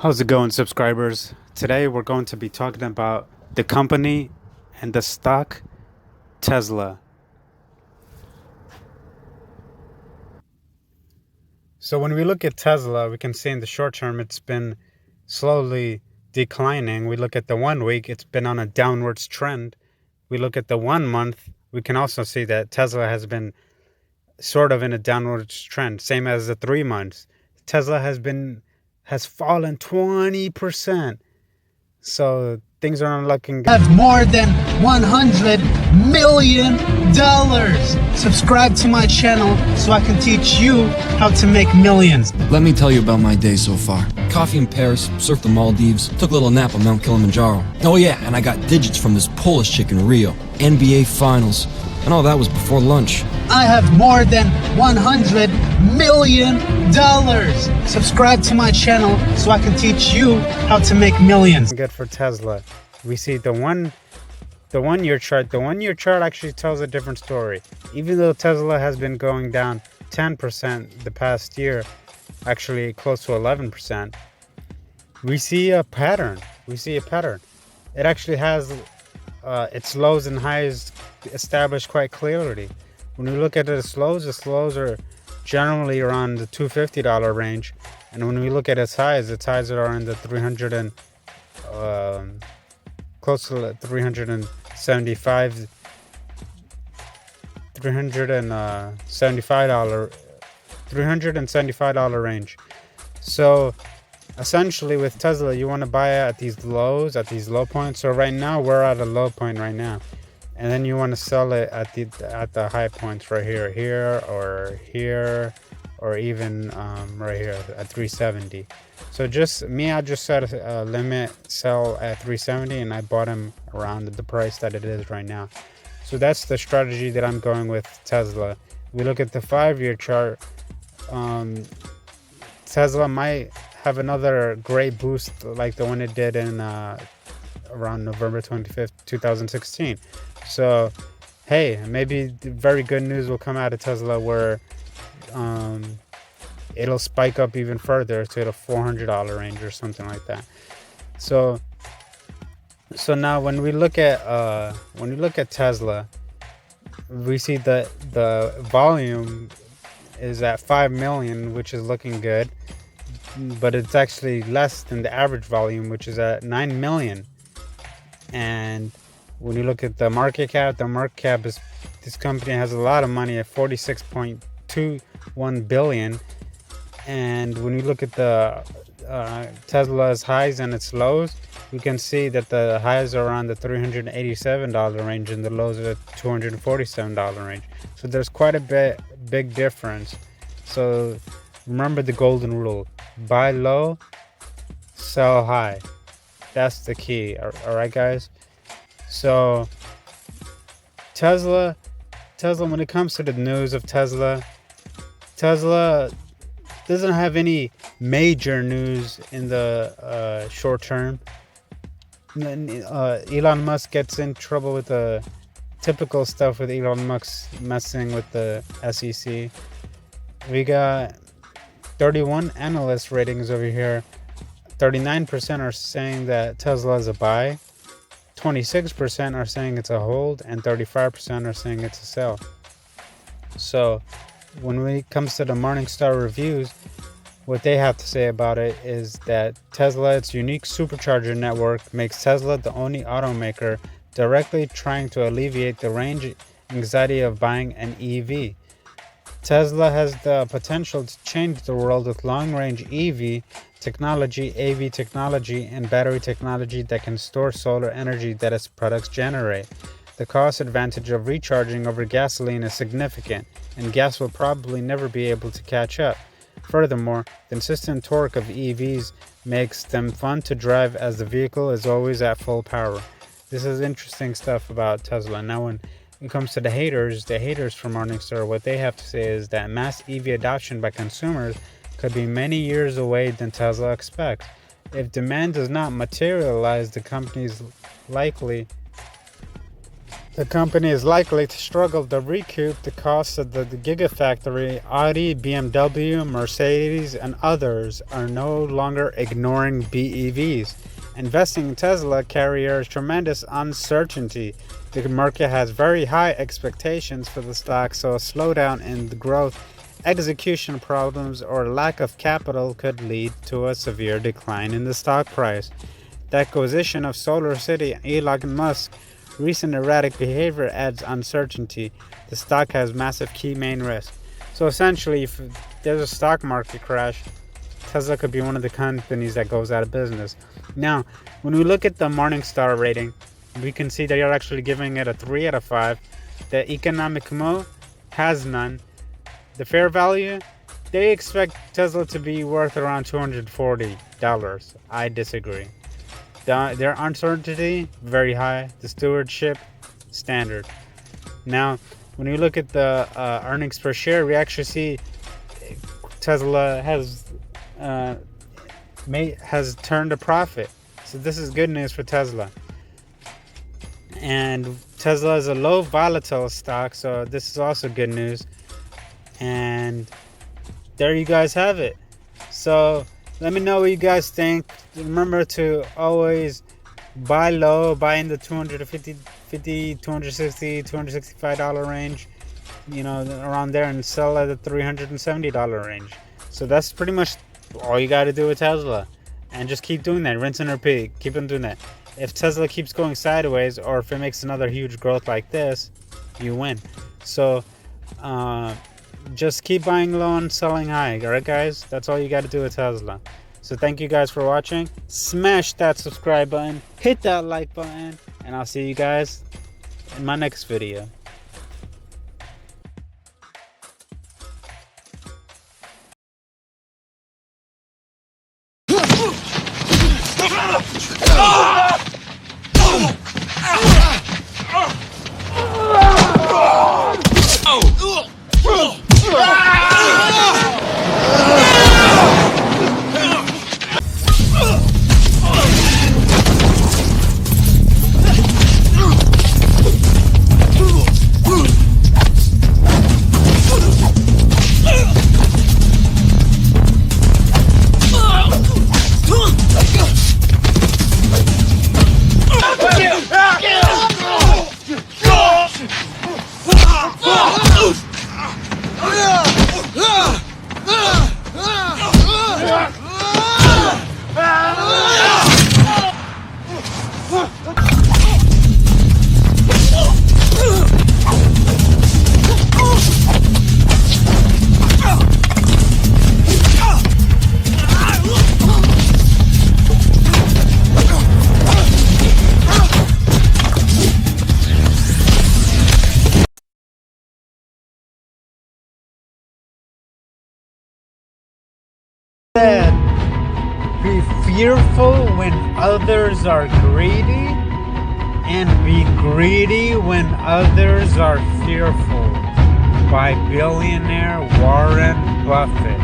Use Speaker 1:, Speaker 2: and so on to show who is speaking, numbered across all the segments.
Speaker 1: How's it going, subscribers? Today we're going to be talking about the company and the stock Tesla. So when we look at Tesla, we can see in the short term it's been slowly declining. We look at the 1 week, it's been on a downwards trend. We look at the 1 month, we can also see that Tesla has been sort of in a downwards trend, same as the 3 months. Tesla has fallen 20%. So things are not looking good.
Speaker 2: Have more than $100 million. Subscribe to my channel so I can teach you how to make millions.
Speaker 3: Let me tell you about my day so far. Coffee in Paris, surfed the Maldives, took a little nap on Mount Kilimanjaro. Oh yeah, and I got digits from this Polish chick in Rio. NBA Finals. And all that was before lunch.
Speaker 2: I have more than $100 million. Subscribe to my channel so I can teach you how to make millions.
Speaker 1: Good for Tesla. We see the one year chart. The 1 year chart actually tells a different story. Even though Tesla has been going down 10% the past year, actually close to 11%, we see a pattern. It actually has its lows and highs established quite clearly. When we look at the slows are generally around the $250 range, and when we look at its highs are in the close to $375 range. So essentially with Tesla, you want to buy at these lows, at these low points. So right now we're at a low point right now, and then you want to sell it at the high points right here, or even right here at 370. So I just set a limit sell at 370, and I bought them around the price that it is right now. So that's the strategy that I'm going with Tesla. We look at the 5-year chart. Tesla might have another great boost like the one it did in around November 25th, 2016. So hey, maybe very good news will come out of Tesla where it'll spike up even further to the $400 range or something like that. So now when we look at Tesla, we see that the volume is at 5 million, which is looking good, but it's actually less than the average volume, which is at 9 million. And when you look at the market cap is, this company has a lot of money at 46.21 billion. And when you look at the Tesla's highs and its lows, you can see that the highs are around the $387 range and the lows are the $247 range. So there's quite a big difference. So remember the golden rule: buy low, sell high. That's the key. All right, guys. So Tesla, when it comes to the news of Tesla doesn't have any major news in the short term. Elon Musk gets in trouble with the typical stuff with Elon Musk messing with the SEC. We got 31 analyst ratings over here. 39% are saying that Tesla is a buy, 26% are saying it's a hold, and 35% are saying it's a sell. So when it comes to the Morningstar reviews, what they have to say about it is that Tesla, its unique supercharger network, makes Tesla the only automaker directly trying to alleviate the range anxiety of buying an EV. Tesla has the potential to change the world with long-range EV technology, AV technology, and battery technology that can store solar energy that its products generate. The cost advantage of recharging over gasoline is significant, and gas will probably never be able to catch up. Furthermore, the insistent torque of EVs makes them fun to drive as the vehicle is always at full power. This is interesting stuff about Tesla. Now, when it comes to the haters from Morningstar, what they have to say is that mass EV adoption by consumers could be many years away than Tesla expects. If demand does not materialize, the company is likely The company is likely to struggle to recoup the costs of the Gigafactory. Audi, BMW, Mercedes, and others are no longer ignoring BEVs. Investing in Tesla carries tremendous uncertainty. The market has very high expectations for the stock, so a slowdown in the growth, execution problems, or lack of capital could lead to a severe decline in the stock price. The acquisition of Solar City and Elon Musk recent erratic behavior adds uncertainty. The stock has massive key main risk. So essentially, if there's a stock market crash, Tesla could be one of the companies that goes out of business. Now, when we look at the Morningstar rating, we can see they are actually giving it a 3 out of 5. The economic mo has none. The fair value, they expect Tesla to be worth around $240. I disagree. Their uncertainty, very high. The stewardship, standard. Now, when you look at the earnings per share, we actually see Tesla has turned a profit. So this is good news for Tesla. And Tesla is a low volatile stock, so this is also good news. And there you guys have it. So let me know what you guys think. Remember to always buy low, buy in the $250, $260, $265 range, around there, and sell at the $370 range. So that's pretty much all you got to do with Tesla. And just keep doing that. Rinse and repeat. Keep on doing that. If Tesla keeps going sideways, or if it makes another huge growth like this, you win. So just keep buying low and selling high. Alright, guys? That's all you got to do with Tesla. So thank you guys for watching. Smash that subscribe button. Hit that like button. And I'll see you guys in my next video. Said, be fearful when others are greedy, and be greedy when others are fearful, by billionaire Warren Buffett.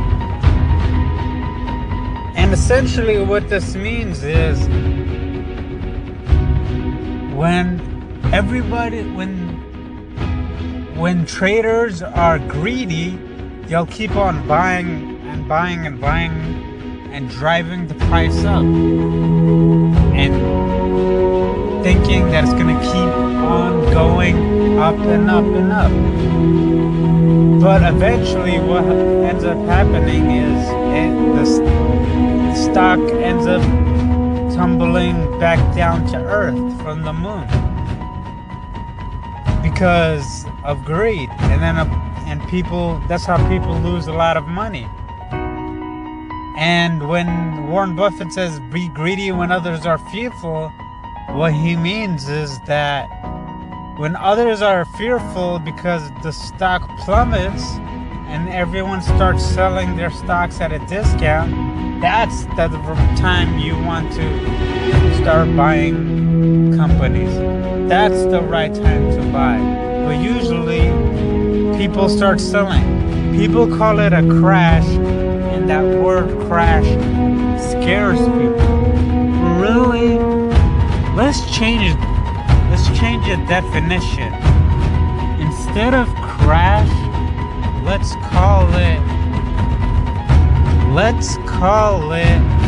Speaker 1: And essentially what this means is, when traders are greedy, they'll keep on buying and driving the price up and thinking that it's going to keep on going up and up and up. But eventually what ends up happening is the stock ends up tumbling back down to earth from the moon because of greed. And people, that's how people lose a lot of money. And when Warren Buffett says be greedy when others are fearful, what he means is that when others are fearful because the stock plummets and everyone starts selling their stocks at a discount, that's the time you want to start buying companies. That's the right time to buy. But usually people start selling. People call it a crash, and that word crash scares people. Really? Let's change let's change the definition. Instead of crash, let's call it